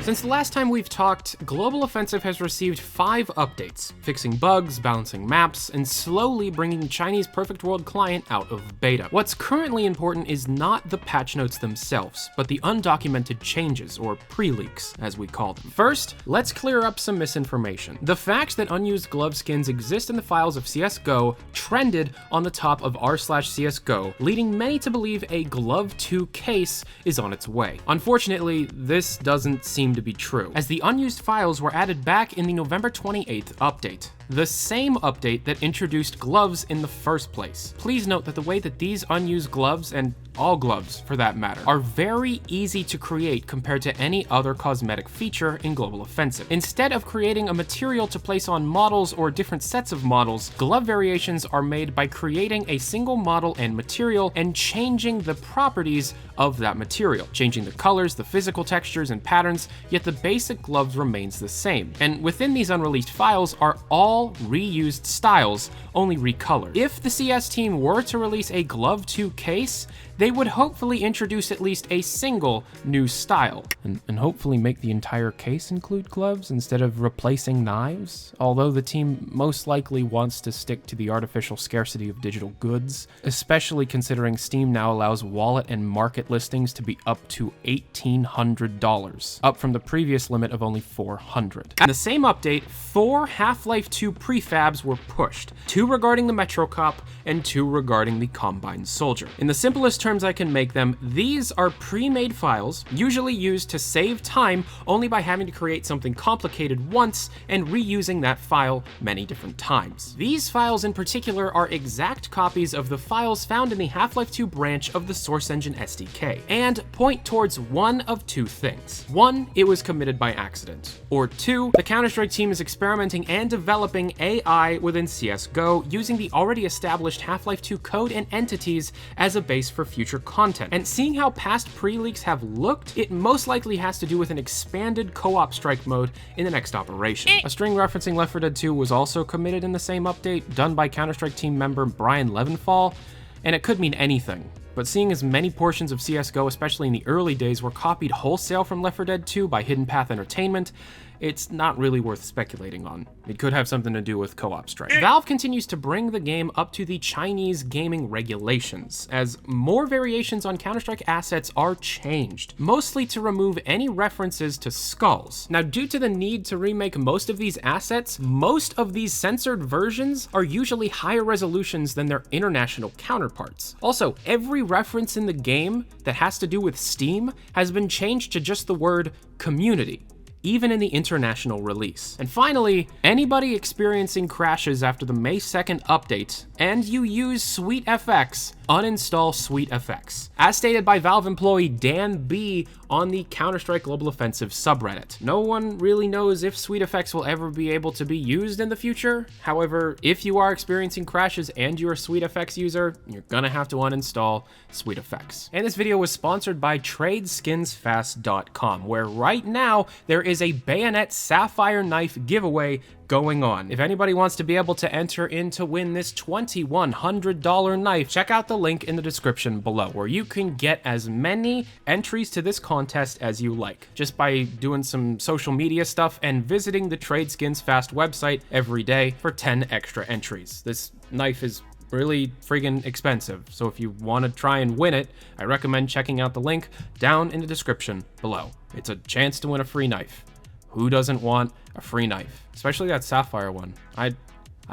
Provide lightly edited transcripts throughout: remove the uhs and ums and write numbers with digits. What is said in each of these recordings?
Since the last time we've talked, Global Offensive has received 5 updates, fixing bugs, balancing maps, and slowly bringing the Chinese Perfect World client out of beta. What's currently important is not the patch notes themselves, but the undocumented changes, or pre-leaks, as we call them. First, let's clear up some misinformation. The fact that unused glove skins exist in the files of CSGO trended on the top of r/CSGO, leading many to believe a Glove 2 case is on its way. Unfortunately, this doesn't seem to be true, as the unused files were added back in the November 28th update, the same update that introduced gloves in the first place. Please note that the way that these unused gloves, and all gloves for that matter, are very easy to create compared to any other cosmetic feature in Global Offensive. Instead of creating a material to place on models or different sets of models, glove variations are made by creating a single model and material and changing the properties of that material, changing the colors, the physical textures, and patterns, yet the basic gloves remains the same. And within these unreleased files are all reused styles, only recolored. If the CS team were to release a Glove 2 case, they would hopefully introduce at least a single new style, and hopefully make the entire case include gloves instead of replacing knives, although the team most likely wants to stick to the artificial scarcity of digital goods, especially considering Steam now allows wallet and market listings to be up to $1,800, up from the previous limit of only $400. In the same update, 4 Half-Life 2 prefabs were pushed, 2 regarding the Metro Cop and 2 regarding the Combine Soldier. In the simplest terms I can make them, these are pre-made files, usually used to save time only by having to create something complicated once and reusing that file many different times. These files in particular are exact copies of the files found in the Half-Life 2 branch of the Source Engine SDK, and point towards one of 2 things. 1, it was committed by accident, or 2, the Counter-Strike team is experimenting and developing AI within CSGO using the already established Half-Life 2 code and entities as a base for future content. And seeing how past pre-leaks have looked, it most likely has to do with an expanded co-op strike mode in the next operation. A string referencing Left 4 Dead 2 was also committed in the same update, done by Counter-Strike team member Brian Levenfall, and it could mean anything. But seeing as many portions of CSGO, especially in the early days, were copied wholesale from Left 4 Dead 2 by Hidden Path Entertainment, it's not really worth speculating on. It could have something to do with co-op strike. Valve continues to bring the game up to the Chinese gaming regulations, as more variations on Counter-Strike assets are changed, mostly to remove any references to skulls. Now, due to the need to remake most of these assets, most of these censored versions are usually higher resolutions than their international counterparts. Also, every reference in the game that has to do with Steam has been changed to just the word community, even in the international release. And finally, anybody experiencing crashes after the May 2nd update and you use SweetFX, uninstall SweetFX. As stated by Valve employee Dan B on the Counter-Strike Global Offensive subreddit. No one really knows if SweetFX will ever be able to be used in the future. However, if you are experiencing crashes and you're a SweetFX user, you're gonna have to uninstall SweetFX. And this video was sponsored by TradeSkinsFast.com, where right now there is a Bayonet Sapphire knife giveaway going on. If anybody wants to be able to enter in to win this $2,100 knife, check out the link in the description below, where you can get as many entries to this contest as you like, just by doing some social media stuff and visiting the TradeSkinsFast website every day for 10 extra entries. This knife is really friggin' expensive, so if you want to try and win it, I recommend checking out the link down in the description below. It's a chance to win a free knife. Who doesn't want a free knife? Especially that sapphire one. I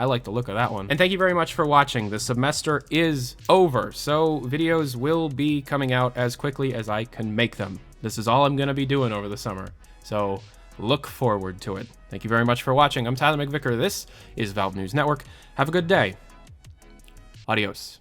like the look of that one. And thank you very much for watching. The semester is over, so videos will be coming out as quickly as I can make them. This is all I'm gonna be doing over the summer, so look forward to it. Thank you very much for watching. I'm Tyler McVicker. This is Valve News Network. Have a good day. Adios.